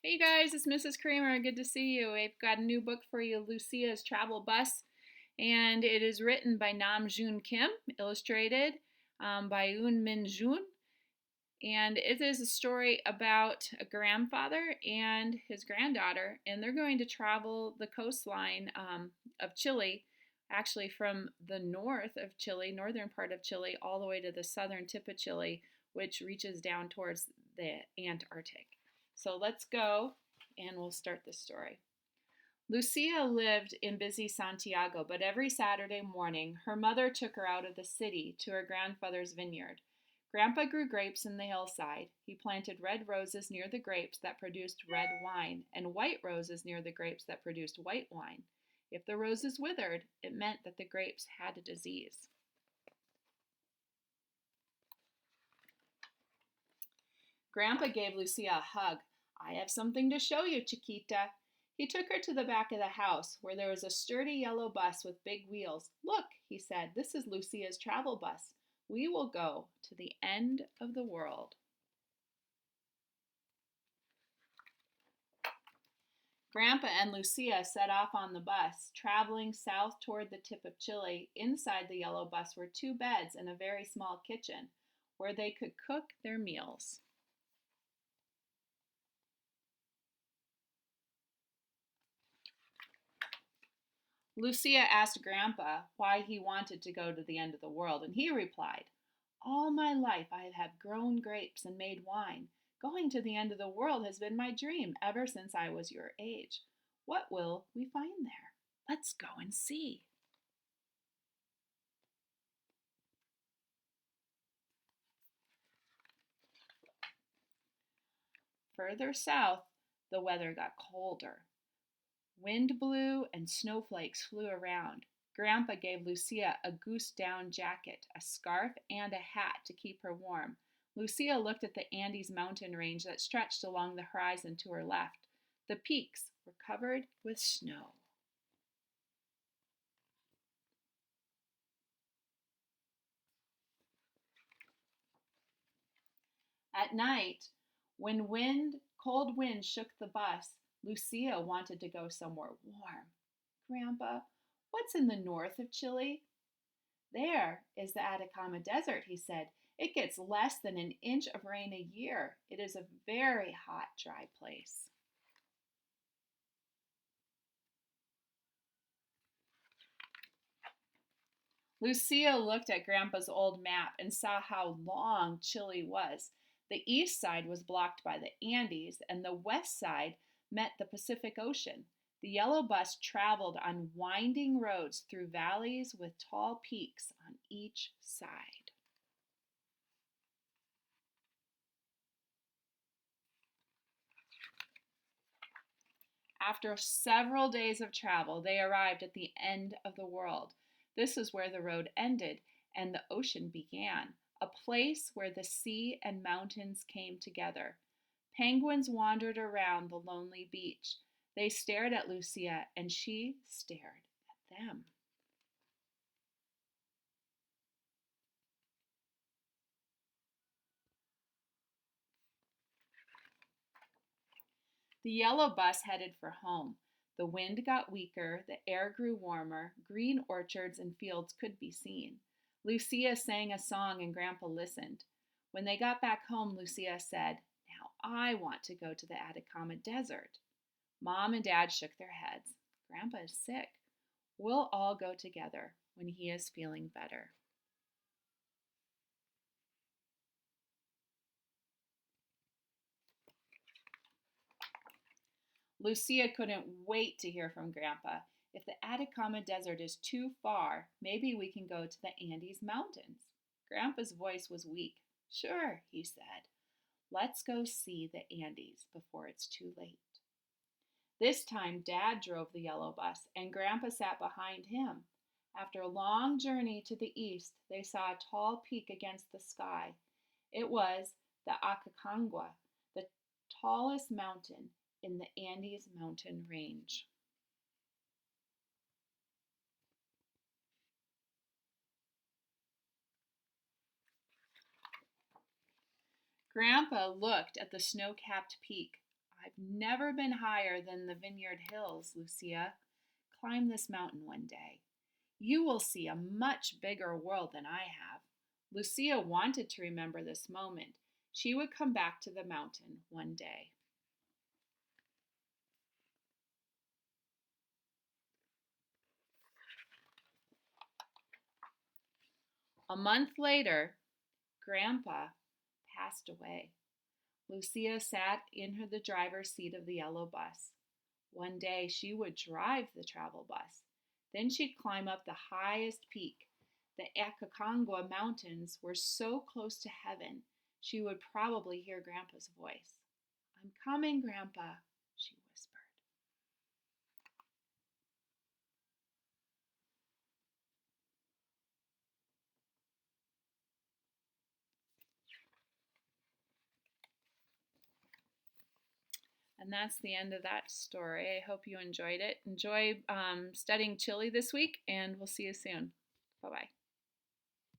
Hey guys, it's Mrs. Kramer. Good to see you. I've got a new book for you, Lucia's Travel Bus, and it is written by Nam June Kim, illustrated by Yoon Min Jun, and it is a story about a grandfather and his granddaughter, and they're going to travel the coastline of Chile, actually from the north of Chile, northern part of Chile, all the way to the southern tip of Chile, which reaches down towards the Antarctic. So let's go and we'll start the story. Lucia lived in busy Santiago, but every Saturday morning her mother took her out of the city to her grandfather's vineyard. Grandpa grew grapes in the hillside. He planted red roses near the grapes that produced red wine, and white roses near the grapes that produced white wine. If the roses withered, it meant that the grapes had a disease. Grandpa gave Lucia a hug. I have something to show you, Chiquita. He took her to the back of the house, where there was a sturdy yellow bus with big wheels. Look, he said, this is Lucia's travel bus. We will go to the end of the world. Grandpa and Lucia set off on the bus, traveling south toward the tip of Chile. Inside the yellow bus were two beds and a very small kitchen, where they could cook their meals. Lucia asked Grandpa why he wanted to go to the end of the world, and he replied, all my life I have grown grapes and made wine. Going to the end of the world has been my dream ever since I was your age. What will we find there? Let's go and see. Further south, the weather got colder. Wind blew and snowflakes flew around. Grandpa gave Lucia a goose down jacket, a scarf, and a hat to keep her warm. Lucia looked at the Andes mountain range that stretched along the horizon to her left. The peaks were covered with snow. At night, when cold wind shook the bus, Lucia wanted to go somewhere warm. Grandpa, what's in the north of Chile? There is the Atacama Desert, he said. It gets less than an inch of rain a year. It is a very hot, dry place. Lucia looked at Grandpa's old map and saw how long Chile was. The east side was blocked by the Andes, and the west side met the Pacific Ocean. The yellow bus traveled on winding roads through valleys with tall peaks on each side. After several days of travel, they arrived at the end of the world. This is where the road ended and the ocean began, a place where the sea and mountains came together. Penguins wandered around the lonely beach. They stared at Lucia, and she stared at them. The yellow bus headed for home. The wind got weaker, the air grew warmer, green orchards and fields could be seen. Lucia sang a song and Grandpa listened. When they got back home, Lucia said, now I want to go to the Atacama Desert. Mom and Dad shook their heads. Grandpa is sick. We'll all go together when he is feeling better. Lucia couldn't wait to hear from Grandpa. If the Atacama Desert is too far, maybe we can go to the Andes Mountains. Grandpa's voice was weak. Sure, he said. Let's go see the Andes before it's too late. This time, Dad drove the yellow bus, and Grandpa sat behind him. After a long journey to the east, they saw a tall peak against the sky. It was the Aconcagua, the tallest mountain in the Andes mountain range. Grandpa looked at the snow capped peak. I've never been higher than the Vineyard Hills, Lucia. Climb this mountain one day. You will see a much bigger world than I have. Lucia wanted to remember this moment. She would come back to the mountain one day. A month later, Grandpa passed away. Lucia sat in the driver's seat of the yellow bus. One day she would drive the travel bus. Then she'd climb up the highest peak. The Aconcagua Mountains were so close to heaven, she would probably hear Grandpa's voice. I'm coming, Grandpa, she whispered. And that's the end of that story. I hope you enjoyed it. Enjoy studying Chile this week, and we'll see you soon. Bye bye.